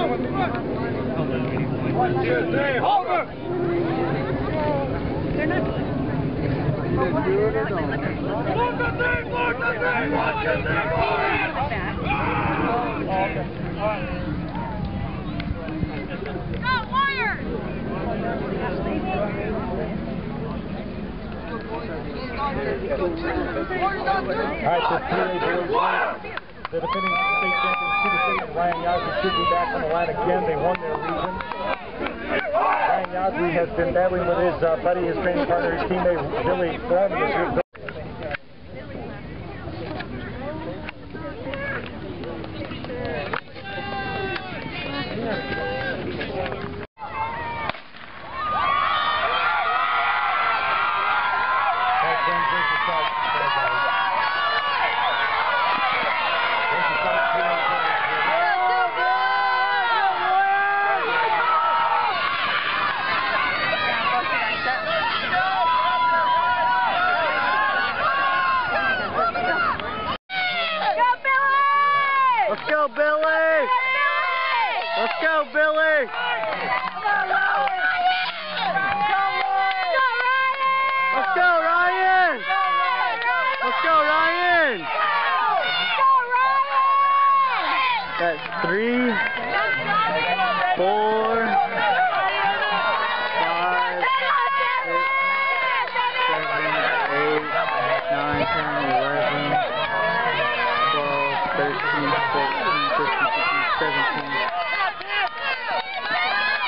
1, 2, 3, hold her! They're not. Go, Warriors! The defending state champions, Tuba City and Ryan Yazzie, should be back on the line again. They won their region. Ryan Yazzie has been battling with his buddy, his training partner, his teammate, Billy Orman. Let's go, Billy! Let's go, Billy! Let's go, Ryan! Let's go, Ryan! That's 3, 4, 5,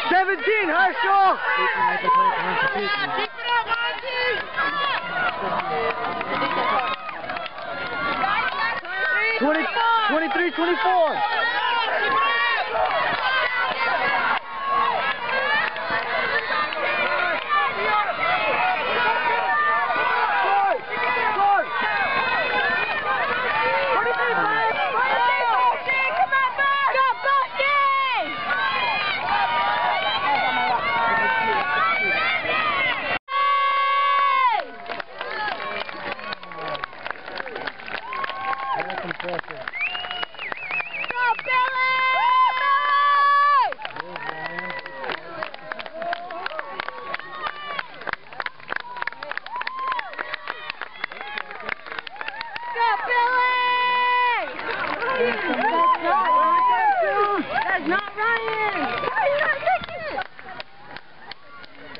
17, Herschel! 23, 24. That's not Ryan!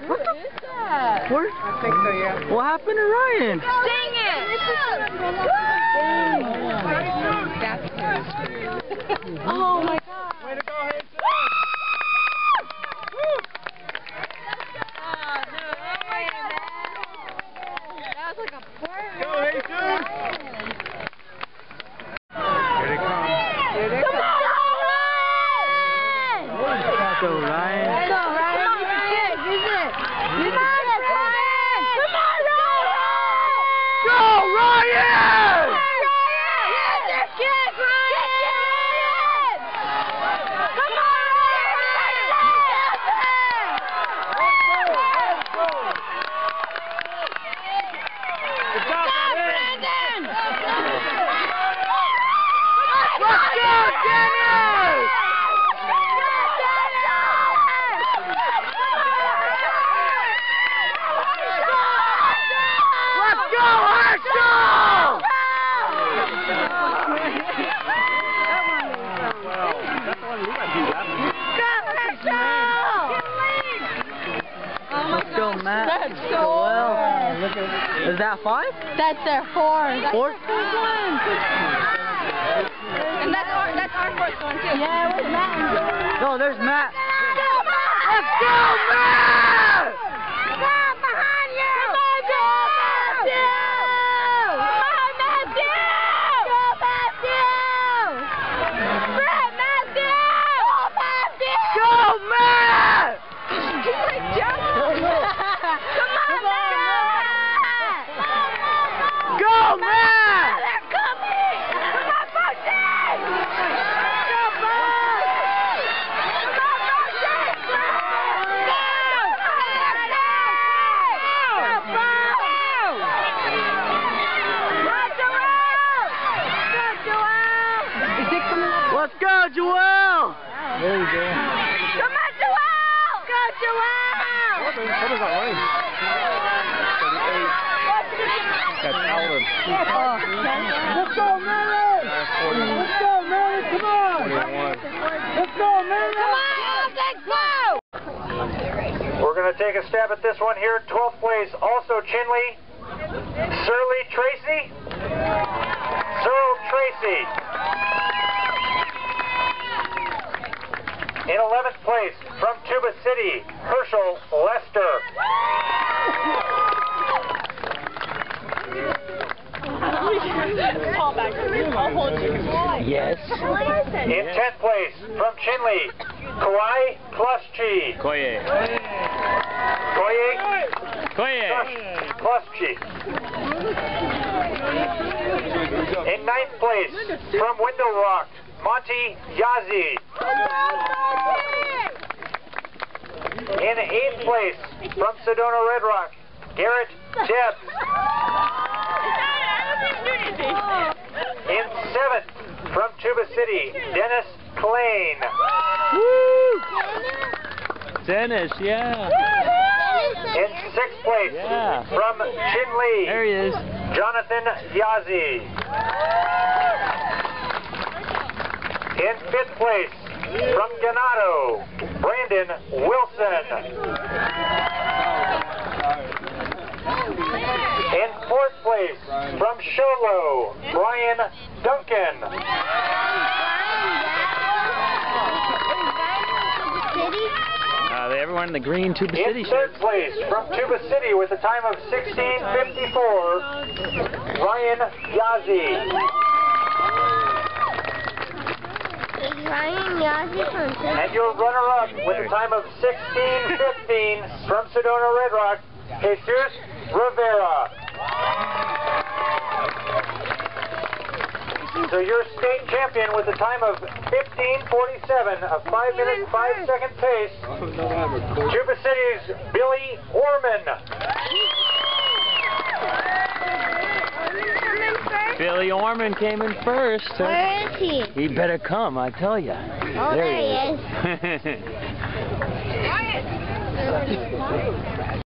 What is that? Where? I think so, yeah. What happened to Ryan? Dang it! Oh my God! Way to go, Herschel! That was like a bird. Go, Herschel! Here they come. Let's go, Ryan. Let's go, Ryan. Use it. Use it. Ryan. Come on, Ryan. Go, Ryan! Use your kick, Ryan. Come on, Good job, Brandon! Let's go, Dennis! Let's go, Herschel! Let's go, Matt. Let's go. Well, is that 5? That's their 4. 4? And that's our first one too. Yeah, where's Matt? No, there's Matt. Let's go, Matt! Come behind you! Come on, Matthew! Come on, Matthew! Go, Matthew! Brett, Matthew! Go, Matthew! Go, Matt! He's like jumping. Come on, Matt! Go, Matt! They're coming! Come on, Bossy! Go, Boss! Come on, Bossy! Go! Let's go, Joel! There you go. Come on, Joel! Go, Joel! What is that range? 38. That's Alden. Let's go, Mary! Let's go, Mary! Come on! 41. Let's go, Mary! Come on, let's go! We're going to take a stab at this one here. 12th place, also Chinle. Surly Tracy. Searle Tracy. In 11th place, from Tuba City, Herschel Lester. Yes. In 10th place, from Chinle, Kawai Pluschi. Koye. Pluschi. In 9th place, from Window Rock, Monty Yazzie. In 8th place, from Sedona Red Rock, Garrett Debs. In 7th, from Tuba City, Dennis Klain. Dennis, yeah. In 6th place, from Chinle, There he is. Jonathan Yazzie. In 5th place, from Ganado, Brandon Wilson. In 4th place, from Sholo, Brian Duncan. Everyone in the green Tuba City In shirt. 3rd place, from Tuba City with a time of 16:54, Ryan Yazzie. Ryan Yazzie from Sedona. And your runner-up with a time of 16:15 from Sedona Red Rock, Jesus Rivera. So your state champion with a time of 15:47, a 5 minute 5 second pace, Tuba City's Billy Orman. Billy Orman came in first. Where is he? He better come, I tell you. Oh, there he is. is.